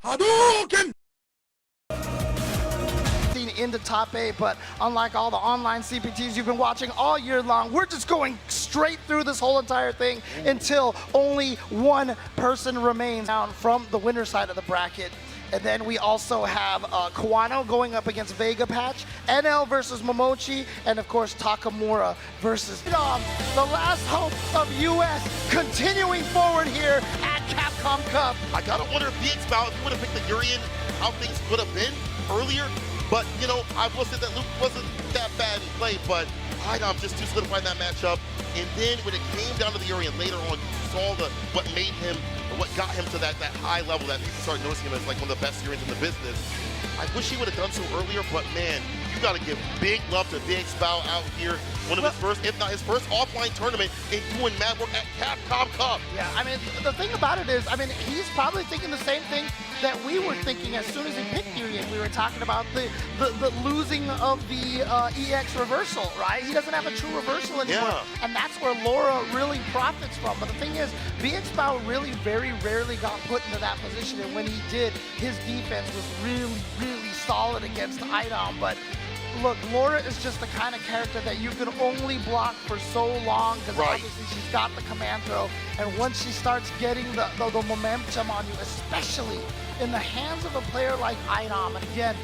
Hadouken! Into top 8, but unlike all the online CPTs you've been watching all year long, we're just going straight through this whole entire thing until only one person remains down from the winner side of the bracket. And then we also have Kawano going up against Vega Patch, NL versus Momochi, and of course Takamura versus the last hope of US continuing forward here at Capcom Cup. I gotta wonder if BX if he would have picked the Urian, how things could have been earlier. But, you know, I will say that Luke wasn't that bad in play, but Idom just too solidified that matchup. And then when it came down to the Urian later on, you saw what made him, or what got him to that high level that people started noticing him as like one of the best Urians in the business. I wish he would have done so earlier, but man, you got to give big love to BX out here. One of his first, if not his first offline tournament, and doing mad work at Capcom Cup. Yeah, I mean, the thing about it is, I mean, he's probably thinking the same thing that we were thinking as soon as he picked Urian. We were talking about the losing of the EX reversal, right? He doesn't have a true reversal anymore, yeah. And that's where Laura really profits from. But the thing is, BX Bao really very rarely got put into that position, and when he did, his defense was really solid against Idom. But look, Laura is just the kind of character that you can only block for so long because obviously she's got the command throw, and once she starts getting the momentum on you, especially in the hands of a player like Idom, and again,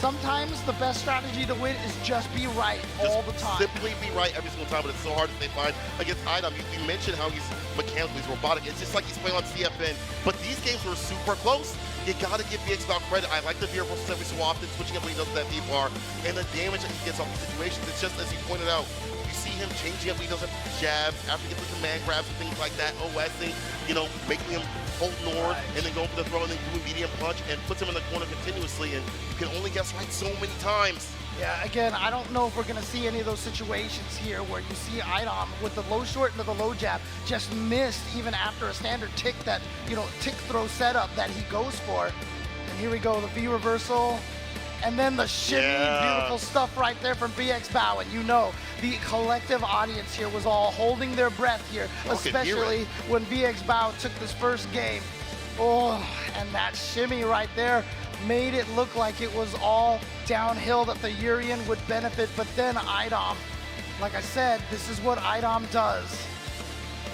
sometimes the best strategy to win is just be right all the time. Simply be right every single time, but it's so hard to stay fine against Idom. You mentioned how he's mechanically, he's robotic. It's just like he's playing on CFN, but these games were super close. You gotta give BX about credit. I like the veer versus every so often, switching up when he does that V-bar, and the damage that he gets off the situations. It's just, as you pointed out, you see him changing up when he does jabs, after he gets the command grabs and things like that, OSing, you know, making him hold Nord, and then going for the throw, and then doing medium punch, and puts him in the corner continuously, and you can only guess right so many times. Yeah, again, I don't know if we're going to see any of those situations here where you see Idom with the low short into the low jab just missed even after a standard tick that, you know, tick throw setup that he goes for. And here we go, the V reversal. And then the shimmy, beautiful stuff right there from BX Bao. And you know, the collective audience here was all holding their breath here, especially when BX Bao took this first game. Oh, and that shimmy right there made it look like it was all downhill, that the Urian would benefit, but then Idom, like I said, this is what Idom does.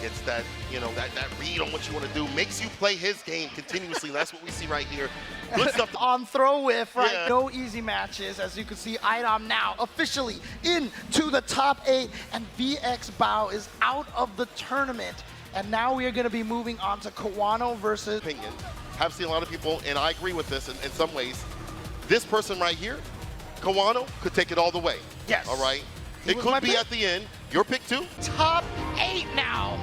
It's that, you know, that read on what you want to do, makes you play his game continuously. That's what we see right here. Good stuff. On throw whiff, right? Yeah. No easy matches. As you can see, Idom now officially into the top 8, and BX Bao is out of the tournament. And now we are going to be moving on to Kawano versus... Opinion. Have seen a lot of people, and I agree with this in some ways. This person right here, Kawano, could take it all the way. Yes. All right? It could be at the end. Your pick too? Top 8 now.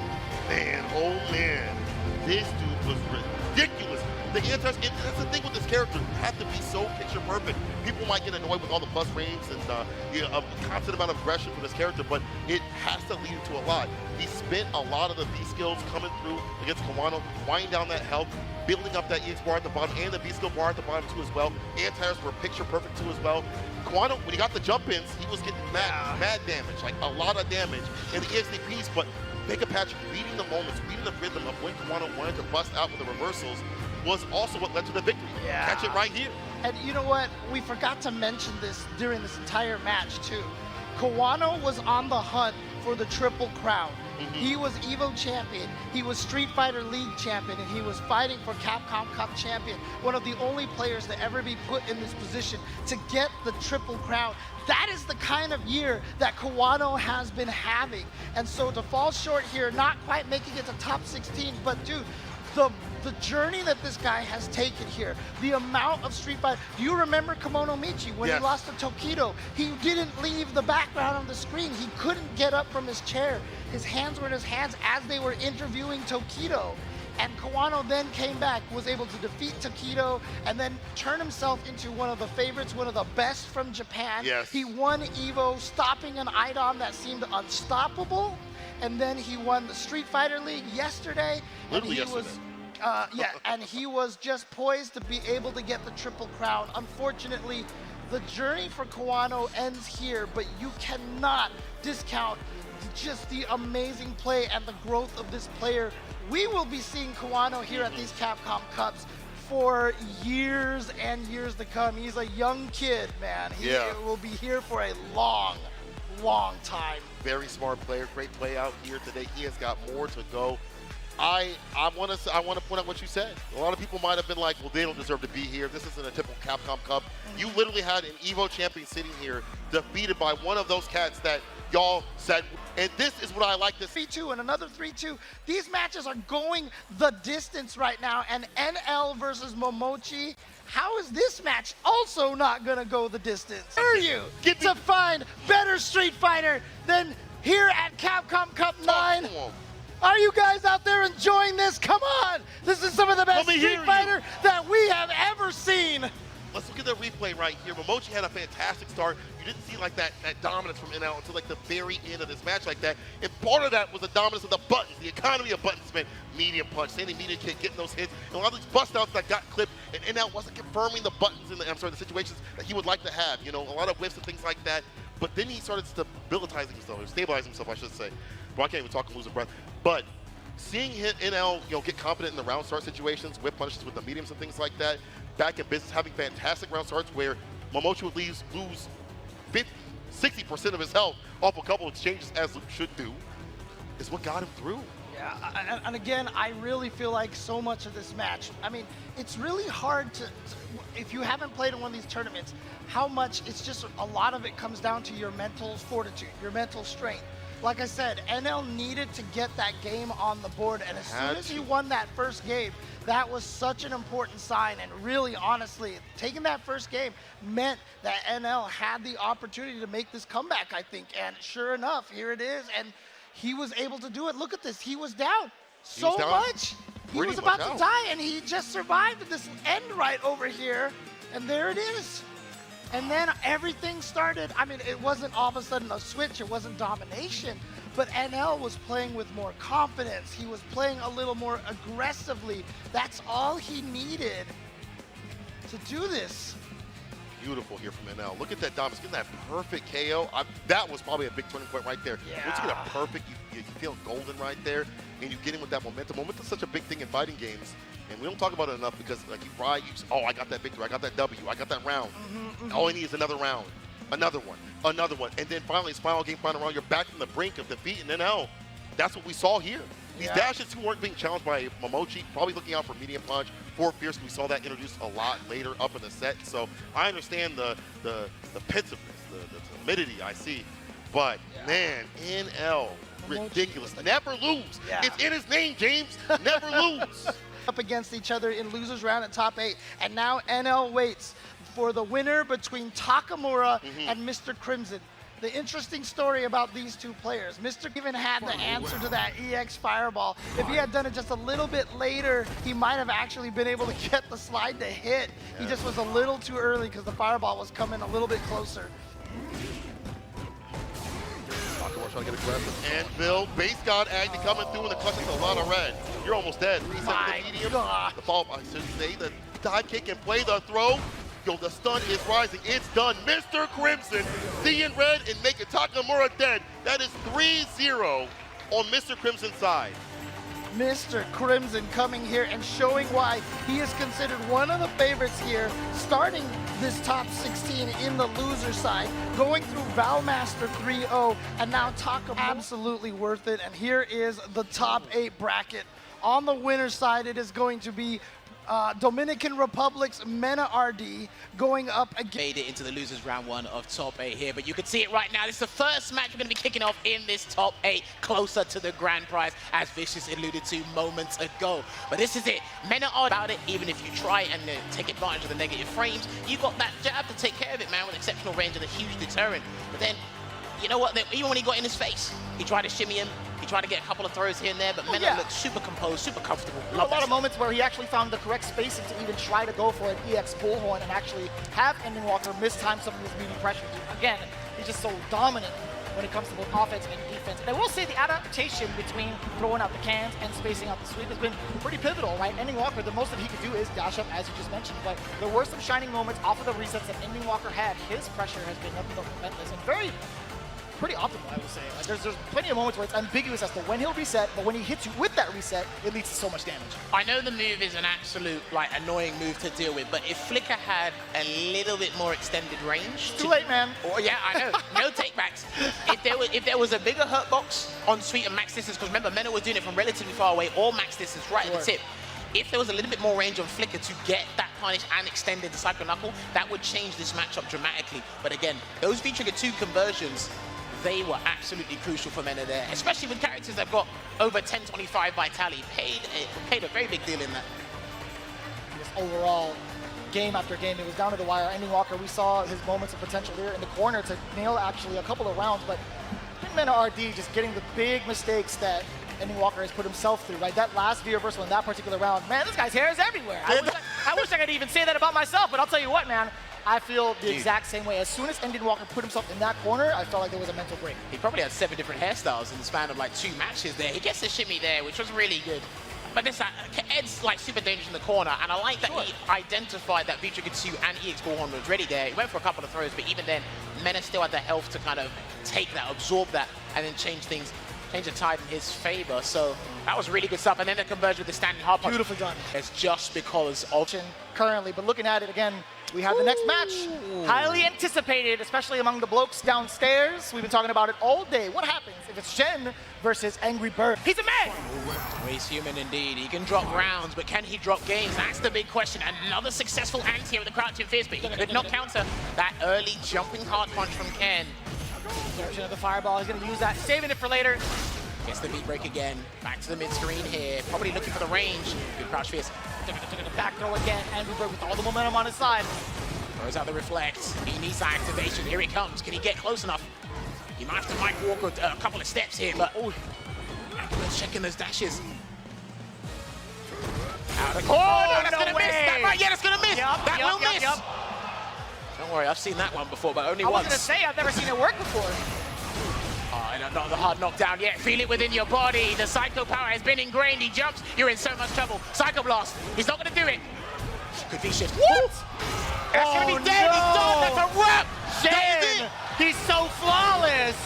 Man, oh man. This dude was ridiculous. The anti, and that's the thing with this character. You have to be so picture perfect. People might get annoyed with all the plus frames and a constant amount of aggression for this character, but it has to lead to a lot. He spent a lot of the V skills coming through against Kawano, winding down that health, building up that EX bar at the bottom, and the V skill bar at the bottom too as well. Anti-airs were picture perfect too as well. Kawano, when he got the jump ins, he was getting mad damage, like a lot of damage in the EXDPs, but Vega Patch reading the moments, reading the rhythm of when Kawano wanted to bust out with the reversals was also what led to the victory. Yeah. Catch it right here. And you know what? We forgot to mention this during this entire match too. Kawano was on the hunt for the Triple Crown. He was EVO champion, he was Street Fighter League champion, and he was fighting for Capcom Cup champion. One of the only players to ever be put in this position to get the Triple Crown. That is the kind of year that Kawano has been having. And so to fall short here, not quite making it to top 16, but dude, the journey that this guy has taken here, the amount of Street Fighter. Do you remember Kimono Michi when he lost to Tokido? He didn't leave the background of the screen. He couldn't get up from his chair. His hands were in his hands as they were interviewing Tokido. And Kawano then came back, was able to defeat Tokido, and then turn himself into one of the favorites, one of the best from Japan. Yes. He won EVO, stopping an Idom that seemed unstoppable. And then he won the Street Fighter League yesterday. Literally yesterday. And he was just poised to be able to get the Triple Crown. Unfortunately, the journey for Kawano ends here, but you cannot discount just the amazing play and the growth of this player. We will be seeing Kawano here at these Capcom Cups for years and years to come. He's a young kid, man. He will be here for a long, long time. Very smart player, great play out here today. He has got more to go. I want to point out what you said. A lot of people might have been like, well, they don't deserve to be here. This isn't a typical Capcom Cup. You literally had an Evo champion sitting here defeated by one of those cats that y'all said, and this is what I like to see. 3-2 and another 3-2. These matches are going the distance right now, and NL versus Momochi. How is this match also not gonna go the distance? Are you to find better Street Fighter than here at Capcom Cup 9? Are you guys out there enjoying this? Come on! This is some of the best Street Fighter that we have ever seen. Let's look at the replay right here. Momochi had a fantastic start. You didn't see like that dominance from NL until like the very end of this match like that. And part of that was the dominance of the buttons, the economy of buttons meant medium punch, standing medium kick, getting those hits. And a lot of these bust outs that got clipped, and NL wasn't confirming the buttons in the situations that he would like to have. You know, a lot of whiffs and things like that. But then he started stabilizing himself, or stabilizing himself, I should say. Well, I can't even talk and losing breath. But seeing NL, get confident in the round start situations, whip punishes with the mediums and things like that, back in business, having fantastic round starts where Momochi would lose 60% of his health off a couple of exchanges, as Luke should do, is what got him through. Yeah, and again, I really feel like so much of this match, I mean, it's really hard to, if you haven't played in one of these tournaments, how much, it's just a lot of it comes down to your mental fortitude, your mental strength. Like I said, NL needed to get that game on the board, and as soon as he won that first game, that was such an important sign. And really, honestly, taking that first game meant that NL had the opportunity to make this comeback, I think. And sure enough, here it is, and he was able to do it. Look at this, he was down so much. He was about to die, and he just survived this end right over here, and there it is. And then everything started. I mean, it wasn't all of a sudden a switch, it wasn't domination, but NL was playing with more confidence. He was playing a little more aggressively. That's all he needed to do this. Beautiful here from NL. Look at that dominance, getting that perfect KO. That was probably a big turning point right there. Yeah. Once you get a perfect, you feel golden right there, and you get in with that momentum. Momentum is such a big thing in fighting games. And we don't talk about it enough because, like, you ride, oh, I got that victory, I got that W, I got that round. All I need is another round, another one, and then finally, it's final game, final round. You're back from the brink of defeat, and NL. That's what we saw here. These dashes who weren't being challenged by Momochi, probably looking out for medium punch, for fierce. We saw that introduced a lot later up in the set. So I understand the pensiveness, the timidity I see, but man, NL, ridiculous. Never lose. It's in his name, James. Never lose. Up against each other in losers round at top 8, and now NL waits for the winner between Takamura and Mr. Crimson. The interesting story about these two players, Mr. even had the answer to that EX Fireball. If he had done it just a little bit later, he might have actually been able to get the slide to hit. He just was a little too early because the Fireball was coming a little bit closer. Trying to get aggressive. Anvil, base god Agni coming through, and the clutch is a lot of red. You're almost dead. Reset the medium. The follow-up, I should say, the dive kick and play the throw. The stun is rising. It's done. Mr. Crimson, seeing red and making Takamura dead. That is 3-0 on Mr. Crimson's side. Mr. Crimson coming here and showing why he is considered one of the favorites here, starting this top 16 in the loser side, going through Valmaster 3-0, and now Takamura. Absolutely worth it, and here is the top 8 bracket. On the winner's side, it is going to be Dominican Republic's Mena RD going up again. Made it into the losers round 1 of top 8 here, but you can see it right now. This is the first match we're going to be kicking off in this top 8, closer to the grand prize, as Vicious alluded to moments ago. But this is it. Mena RD about it, even if you try and take advantage of the negative frames, you got that jab to take care of it, man, with exceptional range and a huge deterrent. But then, you know what, even when he got in his face, he tried to shimmy him, he tried to get a couple of throws here and there, but Mena looked super composed, super comfortable. A lot of moments where he actually found the correct spacing to even try to go for an EX bullhorn and actually have Ending Walker mistime some of his meaty pressure. Again, he's just so dominant when it comes to both offense and defense. And I will say the adaptation between throwing out the cans and spacing out the sweep has been pretty pivotal, right? Ending Walker, the most that he could do is dash up, as you just mentioned, but there were some shining moments off of the resets that Ending Walker had. His pressure has been nothing but relentless and very pretty optimal, I would say. Like, there's plenty of moments where it's ambiguous as to when he'll reset, but when he hits you with that reset, it leads to so much damage. I know the move is an absolute, like, annoying move to deal with, but if Flicker had a little bit more extended range... Too late, man. Yeah, I know. No takebacks. If there was a bigger hurt box on Sweet and max distance, because remember, Mena was doing it from relatively far away or max distance right at the tip. If there was a little bit more range on Flicker to get that punish and extended the Psycho Knuckle, that would change this matchup dramatically. But again, those V-Trigger 2 conversions, they were absolutely crucial for Mena there, especially with characters that have got over 1025 vitality. Paid a very big deal in that. Just overall, game after game, it was down to the wire. Ending Walker, we saw his moments of potential there in the corner to nail actually a couple of rounds, but Mena RD just getting the big mistakes that Ending Walker has put himself through, right? That last V-reversal in that particular round, man, this guy's hair is everywhere. I wish I could even say that about myself, but I'll tell you what, man, I feel the exact same way. As soon as Ending Walker put himself in that corner, I felt like there was a mental break. He probably had 7 different hairstyles in the span of like 2 matches there. He gets the shimmy there, which was really good. But this, Ed's like super dangerous in the corner, and I like that he identified that V-Trigger 2 and EX Bullhorn was ready there. He went for a couple of throws, but even then, Mena still had the health to kind of take that, absorb that, and then change the tide in his favor. So that was really good stuff. And then the conversion with the standing hard punch. Beautifully done. It's just because of currently, but looking at it again, we have the next match. Highly anticipated, especially among the blokes downstairs. We've been talking about it all day. What happens if it's Shen versus Angry Bird? He's a man! Well, he's human indeed. He can drop rounds, but can he drop games? That's the big question. Another successful anti with the crouching fist, but he could not counter that early jumping hard punch from Ken. Version of the fireball. He's going to use that, saving it for later. Gets the beat break again. Back to the mid-screen here. Probably looking for the range. Good crouch fist. Back throw again. Angry Bird with all the momentum on his side. Throws out the reflect. He needs that activation. Here he comes. Can he get close enough? He might have to Mike Walker a couple of steps here, but checking those dashes. Out of the corner. That's going to miss. That right, yeah, that's going to miss. That will miss. Don't worry, I've seen that one before, but only once. I was going to say, I've never seen it work before. Oh, and not the hard knockdown yet. Feel it within your body. The Psycho power has been ingrained. He jumps. You're in so much trouble. Psycho Blast. He's not going to do it. Could be shift. What? That's going to be dead. He's done. That's a wrap. Shen, he's so flawless.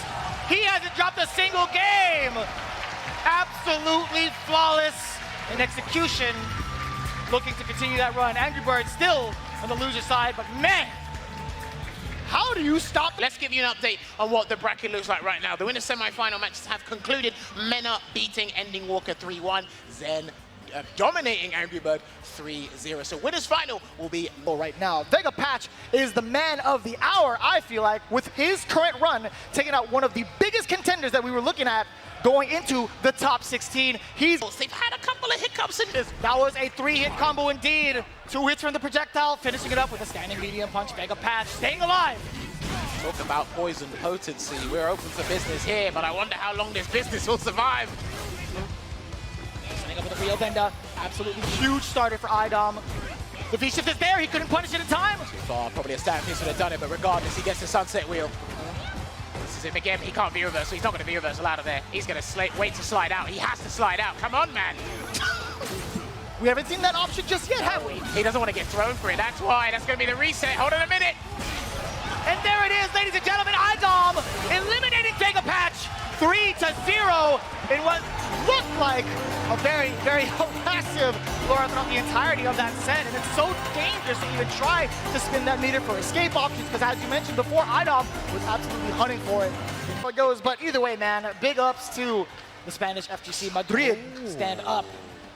He hasn't dropped a single game. Absolutely flawless in execution. Looking to continue that run. Angry Bird still on the loser side, but man, how do you stop? Let's give you an update on what the bracket looks like right now. The winner semi-final matches have concluded. Mena beating Ending Walker 3-1. Zen dominating Angry Bird 3-0. So winner's final will be right now. Vega Patch is the man of the hour, I feel like, with his current run, taking out one of the biggest contenders that we were looking at going into the top 16. They've had a couple of hiccups in this. That was a 3-hit combo indeed. 2 hits from the projectile, finishing it up with a standing medium punch. Vega Patch staying alive. Talk about poison potency. We're open for business here, but I wonder how long this business will survive. Setting up with a Rio Benda. Absolutely huge starter for IDOM. The V-shift is there. He couldn't punish it in time. Too far. Probably a stand piece would have done it, but regardless, he gets the sunset wheel. This is him again. He can't V-reverse, so he's not going to V-reversal out of there. He's going to wait to slide out. He has to slide out. Come on, man. We haven't seen that option just yet, have we? He doesn't want to get thrown for it. That's why. That's going to be the reset. Hold on a minute. And there it is, ladies and gentlemen. IDOM eliminating Vega Patch 3-0 in what looked like a very, very massive Laura throughout the entirety of that set. And it's so dangerous to even try to spin that meter for escape options because, as you mentioned before, IDOM was absolutely hunting for it. Before it goes, but either way, man, big ups to the Spanish FGC Madrid. Stand up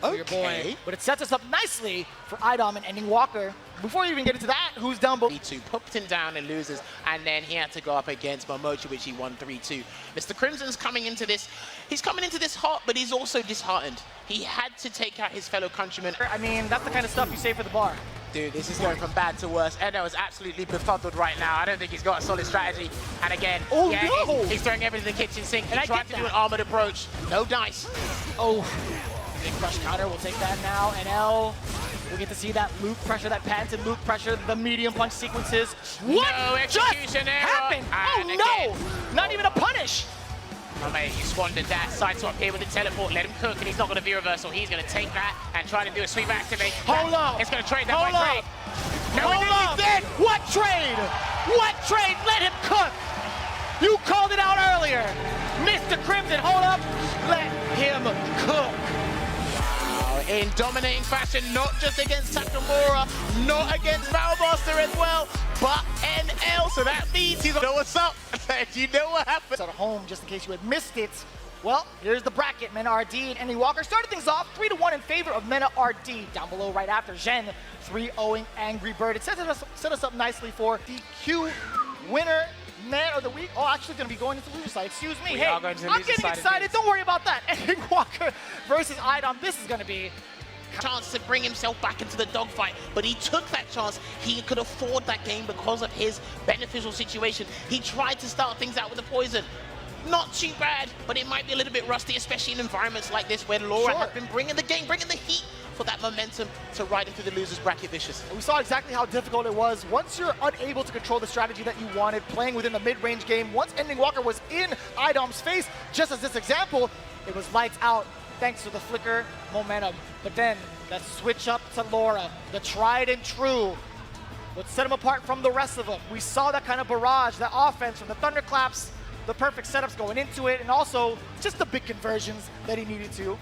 for your boy. But it sets us up nicely for IDOM and Ending Walker. Before you even get into that, who's down below? 3-2, poked him down and loses, and then he had to go up against Momochi, which he won 3-2. Mr. Crimson's coming into this, he's coming into this hot, but he's also disheartened. He had to take out his fellow countrymen. I mean, that's the kind of stuff you say for the bar. Dude, this is going from bad to worse. Eno is absolutely befuddled right now. I don't think he's got a solid strategy. And again, he's throwing everything in the kitchen sink. He tried to do an armored approach. No dice. Oh, big crush counter. We'll take that now. NL. We'll get to see that Luke pressure, that patented Luke pressure, the medium punch sequences. What just happened? Oh no! Not even a punish! Oh mate, you squandered that. Side swap here with the teleport. Let him cook, and he's not going to V-reversal. He's going to take that and try to do a sweep activate. Hold up! It's going to trade that by trade. No, he's dead! What trade? What trade? Let him cook! You called it out earlier. Mr. Crimson, hold up. Let him cook. In dominating fashion, not just against Takamura, not against Valbuster as well, but NL. So that means he's know what's up. You know what happened. At home, just in case you had missed it. Well, here's the bracket. Mena RD and Andy Walker started things off 3-1 in favor of Mena RD. Down below, right after Zhen, 3-0ing Angry Bird. It set us up nicely for the Q winner. Man of the week. Oh, actually going to be going into loser side. Excuse me. We hey, are going to I'm loser getting side excited. Don't worry about that. Andy Walker versus IDOM. This is going to be chance to bring himself back into the dogfight, but he took that chance. He could afford that game because of his beneficial situation. He tried to start things out with the poison. Not too bad, but it might be a little bit rusty, especially in environments like this where Laura has been bringing the game, bringing the heat for that momentum to ride into the losers bracket vicious. We saw exactly how difficult it was. Once you're unable to control the strategy that you wanted, playing within the mid-range game, once Ending Walker was in IDOM's face, just as this example, it was lights out thanks to the flicker momentum. But then that switch up to Laura, the tried and true, what set him apart from the rest of them. We saw that kind of barrage, that offense from the thunderclaps, the perfect setups going into it, and also just the big conversions that he needed to.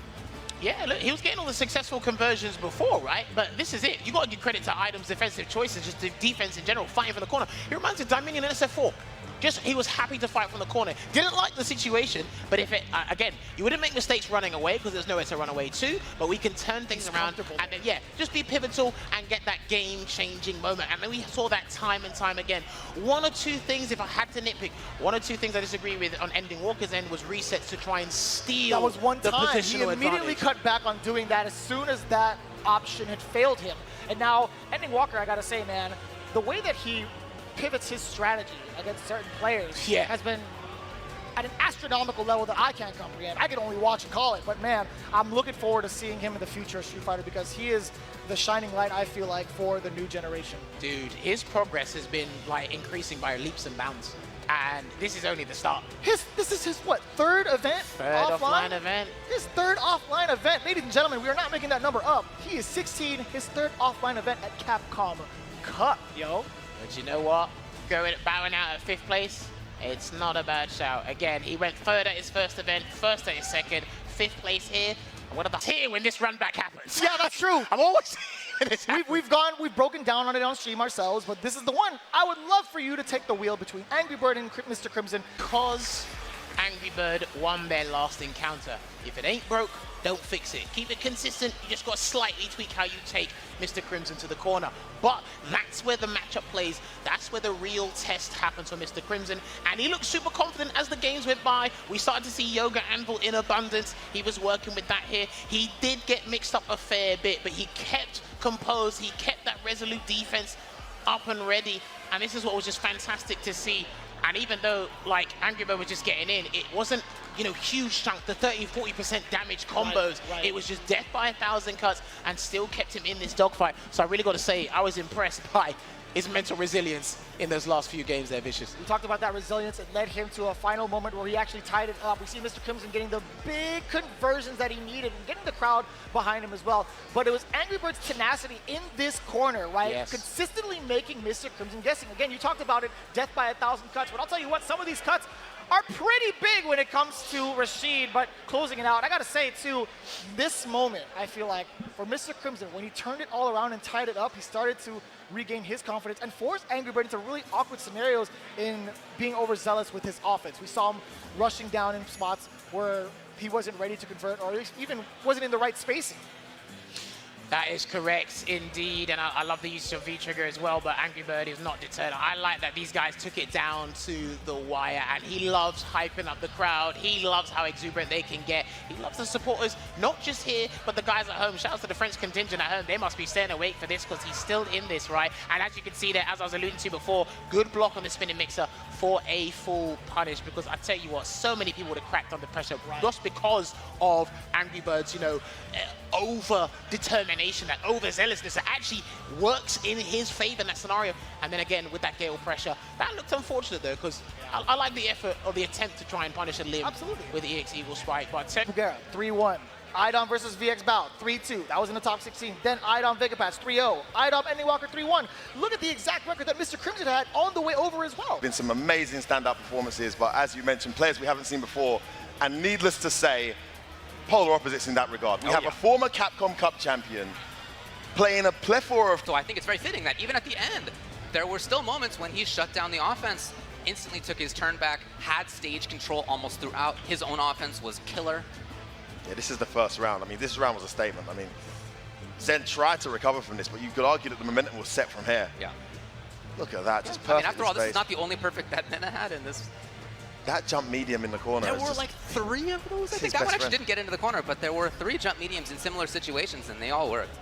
Yeah, look, he was getting all the successful conversions before, right? But this is it. You got to give credit to IDOM's defensive choices, just the defense in general, fighting from the corner. He reminds me of Dominion in SFV. Just, he was happy to fight from the corner. Didn't like the situation, but if it, again, you wouldn't make mistakes running away because there's nowhere to run away to, but we can turn things around and then, yeah, just be pivotal and get that game-changing moment. And then we saw that time and time again. One or two things, if I had to nitpick, one or two things I disagree with on Ending Walker's end was resets to try and steal that was one the time. positional He immediately advantage. cut back on doing that as soon as that option had failed him. And now, Ending Walker, I gotta say, man, the way that he pivots his strategy against certain players has been at an astronomical level that I can't comprehend. I can only watch and call it, but man, I'm looking forward to seeing him in the future of Street Fighter because he is the shining light, I feel like, for the new generation. Dude, his progress has been like increasing by leaps and bounds. And this is only the start. This is his, what, third event? Third offline event. His third offline event. Ladies and gentlemen, we are not making that number up. He is 16, his third offline event at Capcom Cup, yo. But you know what? Bowing out at 5th place, it's not a bad shout. Again, he went third at his first event, first at his second, 5th place here. And what about here when this run back happens? Yeah, that's true. I'm always We've broken down on it on stream ourselves, but this is the one. I would love for you to take the wheel between Angry Bird and Mr. Crimson. Because Angry Bird won their last encounter. If it ain't broke, don't fix it. Keep it consistent. You just got to slightly tweak how you take Mr. Crimson to the corner. But that's where the matchup plays. That's where the real test happens for Mr. Crimson. And he looked super confident as the games went by. We started to see Yoga Anvil in abundance. He was working with that here. He did get mixed up a fair bit, but he kept composed. He kept that resolute defense up and ready. And this is what was just fantastic to see. And even though, like, Angry Bird was just getting in, it wasn't, you know, huge chunk, the 30-40% damage combos. It was just death by 1,000 cuts and still kept him in this dogfight. So I really got to say, I was impressed by his mental resilience in those last few games there, Vicious. We talked about that resilience. It led him to a final moment where he actually tied it up. We see Mr. Crimson getting the big conversions that he needed and getting the crowd behind him as well. But it was Angry Bird's tenacity in this corner, right? Yes. Consistently making Mr. Crimson guessing. Again, you talked about it, death by 1,000 cuts. But I'll tell you what, some of these cuts are pretty big when it comes to Rashid, but closing it out. I gotta say too, this moment, I feel like, for Mr. Crimson, when he turned it all around and tied it up, he started to regain his confidence and force Angry Bird into really awkward scenarios in being overzealous with his offense. We saw him rushing down in spots where he wasn't ready to convert or even wasn't in the right spacing. That is correct, indeed, and I love the use of V-Trigger as well, but Angry Bird is not deterred. I like that these guys took it down to the wire, and he loves hyping up the crowd. He loves how exuberant they can get. He loves the supporters, not just here, but the guys at home. Shout out to the French contingent at home. They must be staying awake for this because he's still in this, right? And as you can see there, as I was alluding to before, good block on the spinning mixer for a full punish, because I tell you what, so many people would have cracked under pressure just because of Angry Bird's, you know, over-determination, that overzealousness that actually works in his favor in that scenario. And then again, with that Gale pressure, that looked unfortunate though, because I like the effort or the attempt to try and punish a limb with the EX Eagle Spike. But Bugera, 3-1. Idom versus VX Bao, 3-2. That was in the top 16. Then Idom Vegapass, 3-0. Idom Ending Walker, 3-1. Look at the exact record that Mr. Crimson had on the way over as well. Been some amazing standout performances, but as you mentioned, players we haven't seen before, and needless to say, polar opposites in that regard. We have a former Capcom Cup champion playing a plethora of... So I think it's very fitting that even at the end, there were still moments when he shut down the offense, instantly took his turn back, had stage control almost throughout. His own offense was killer. Yeah, this is the first round. I mean, this round was a statement. I mean, Zen tried to recover from this, but you could argue that the momentum was set from here. Yeah. Look at that, just perfect. I mean, after all, this is not the only perfect that Mena had in this. That jump medium in the corner. There were like 3 of those. I think that one actually didn't get into the corner, but there were 3 jump mediums in similar situations, and they all worked.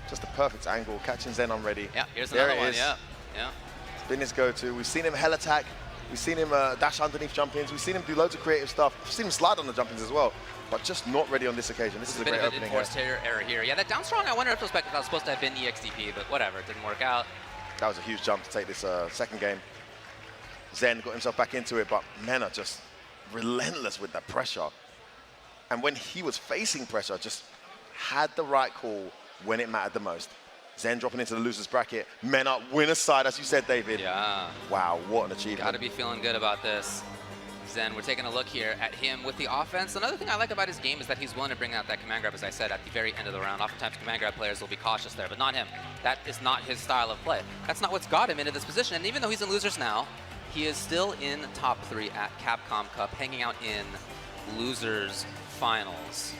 Just a perfect angle, catching Zen on ready. Yeah, here's another one. Yeah. It's been his go-to. We've seen him hell attack. We've seen him dash underneath jump-ins. We've seen him do loads of creative stuff. We've seen him slide on the jump-ins as well, but just not ready on this occasion. This is a great opening. Bit of an enforced error here. Yeah, that down strong, I wonder if that was supposed to have been EXDP, but whatever, it didn't work out. That was a huge jump to take this second game. Zen got himself back into it, but Mena just relentless with that pressure. And when he was facing pressure, just had the right call when it mattered the most. Zen dropping into the loser's bracket. Mena winner's side, as you said, David. Yeah. Wow, what an achievement. Gotta be feeling good about this. Zen, we're taking a look here at him with the offense. Another thing I like about his game is that he's willing to bring out that command grab, as I said, at the very end of the round. Oftentimes, command grab players will be cautious there, but not him. That is not his style of play. That's not what's got him into this position. And even though he's in losers now, he is still in top 3 at Capcom Cup, hanging out in losers finals.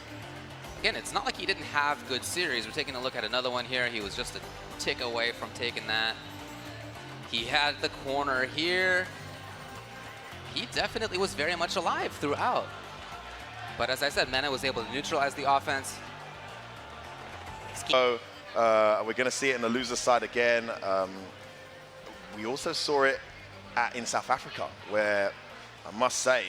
Again, it's not like he didn't have good series. We're taking a look at another one here. He was just a tick away from taking that. He had the corner here. He definitely was very much alive throughout. But as I said, Mena was able to neutralize the offense. So we're going to see it in the loser side again. We also saw it in South Africa, where I must say,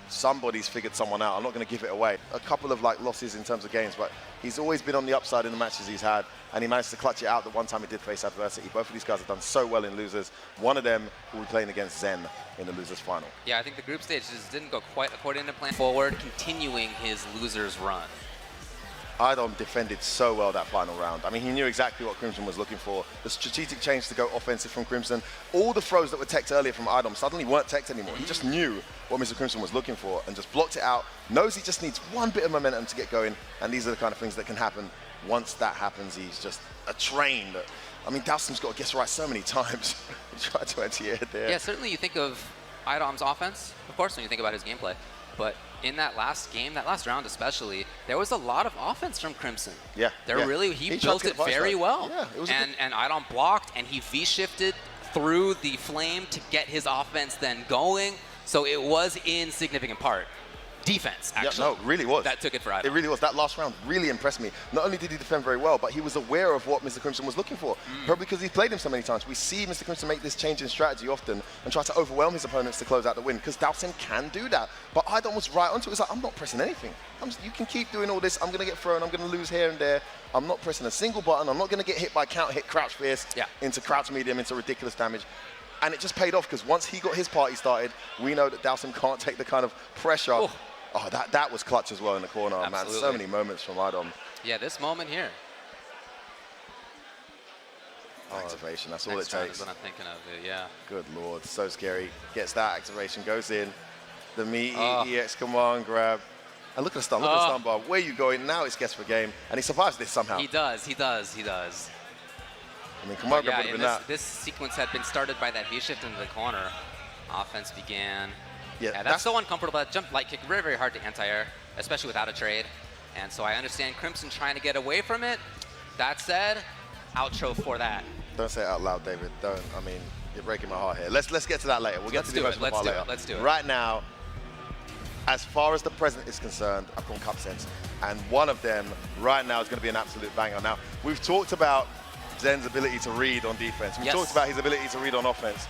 somebody's figured someone out. I'm not going to give it away. A couple of losses in terms of games, but he's always been on the upside in the matches he's had, and he managed to clutch it out the one time he did face adversity. Both of these guys have done so well in losers. One of them will be playing against Zen in the losers final. Yeah, I think the group stage just didn't go quite according to plan. Forward, continuing his losers run. Idom defended so well that final round. I mean, he knew exactly what Crimson was looking for. The strategic change to go offensive from Crimson. All the throws that were teched earlier from Idom suddenly weren't teched anymore. He just knew what Mr. Crimson was looking for and just blocked it out. Knows he just needs one bit of momentum to get going, and these are the kind of things that can happen. Once that happens, he's just a train. I mean, Dowson's got to guess right so many times. He tried to empty it there. Yeah, certainly you think of Idom's offense, of course, when you think about his gameplay. But in that last game, that last round especially, there was a lot of offense from Crimson. Yeah. He built it very well. Yeah, it was and Idom blocked, and he V-shifted through the flame to get his offense then going. So it was in significant part defense, actually. Yeah, no, it really was. That took it for Idom. It really was. That last round really impressed me. Not only did he defend very well, but he was aware of what Mr. Crimson was looking for. Probably because he's played him so many times. We see Mr. Crimson make this change in strategy often and try to overwhelm his opponents to close out the win, because Dowson can do that. But Idom was right onto it. It's like, I'm not pressing anything. You can keep doing all this. I'm going to get thrown. I'm going to lose here and there. I'm not pressing a single button. I'm not going to get hit by count hit, crouch fierce, into crouch medium, into ridiculous damage. And it just paid off, because once he got his party started, we know that Dowson can't take the kind of pressure. Oh, that was clutch as well in the corner. Absolutely. Man, so many moments from Idom. Yeah, this moment here. Activation, that's all it Next round takes. is what I'm thinking of, yeah. Good lord, so scary. Gets that activation, goes in. The meaty EX command grab. And look at the stun, look at the stun bar. Where are you going? Now it's guess for game. And he survives this somehow. He does. I mean, command grab would have been that. This sequence had been started by that V-shift into the corner. Offense began. Yeah, that's so uncomfortable. That jump light kick, very, very hard to anti-air, especially without a trade. And so I understand Crimson trying to get away from it. That said, outro for that. Don't say it out loud, David. Don't. I mean, you're breaking my heart here. Let's get to that later. We'll get to the emotional part later. Let's do it. Right now, as far as the present is concerned, I've gone cup sense, and one of them right now is going to be an absolute banger. Now, we've talked about Zen's ability to read on defense. We've talked about his ability to read on offense.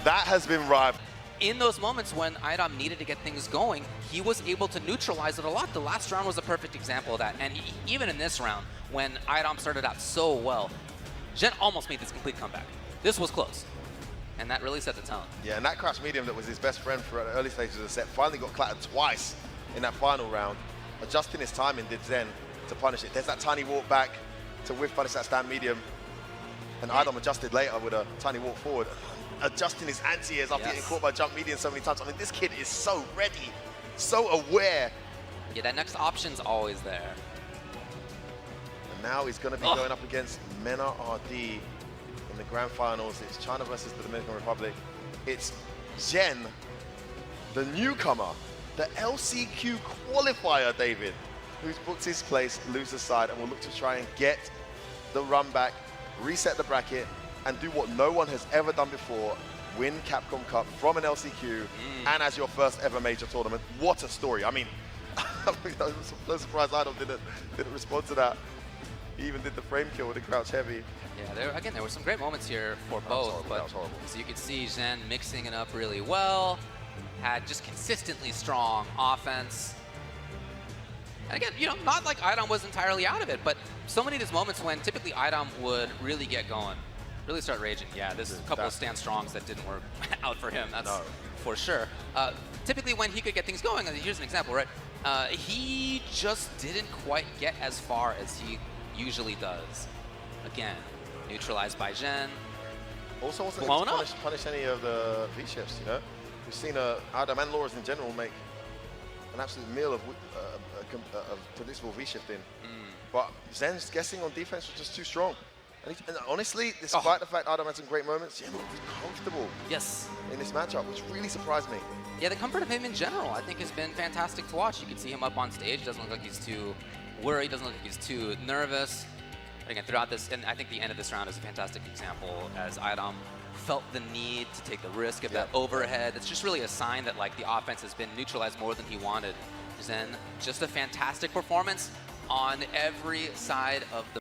That has been rivaled. In those moments when Idom needed to get things going, he was able to neutralize it a lot. The last round was a perfect example of that. And even in this round, when Idom started out so well, Zen almost made this complete comeback. This was close. And that really set the tone. Yeah, and that crouch medium that was his best friend for the early stages of the set finally got clattered twice in that final round. adjusting his timing did Zen to punish it. There's that tiny walk back to whiff punish that stand medium. And Idom adjusted later with a tiny walk forward. Adjusting his anti-airs after getting caught by jump medium so many times. I mean, this kid is so ready, so aware. Yeah, that next option's always there. And now he's going to be going up against Mena RD in the grand finals. It's China versus the Dominican Republic. It's Jen, the newcomer, the LCQ qualifier, David, who's booked his place loser side and will look to try and get the run back, reset the bracket, and do what no one has ever done before, win Capcom Cup from an LCQ and as your first ever major tournament. What a story. I mean, I'm so surprised Idom didn't respond to that. He even did the frame kill with the crouch heavy. Yeah, there were some great moments here for both, but so you could see Zen mixing it up really well, had just consistently strong offense. And again, you know, not like Idom was entirely out of it, but so many of these moments when typically Idom would really get going, really start raging. Yeah, there's a couple of stand strongs that didn't work out for him, that's for sure. Typically when he could get things going, here's an example, right? He just didn't quite get as far as he usually does. Again, neutralized by Jen. Also wasn't blown able up. to punish any of the V-shifts, you know? We've seen Idom and Laura's in general make an absolute meal of predictable V-shifting. But Zen's guessing on defense was just too strong. And honestly, despite the fact Idom had some great moments, Jen looked comfortable in this matchup, which really surprised me. Yeah, the comfort of him in general, I think, has been fantastic to watch. You can see him up on stage. He doesn't look like he's too worried. Doesn't look like he's too nervous. But again, throughout this, and I think the end of this round is a fantastic example as Idom felt the need to take the risk of that overhead. It's just really a sign that like the offense has been neutralized more than he wanted. Zen, just a fantastic performance on every side of the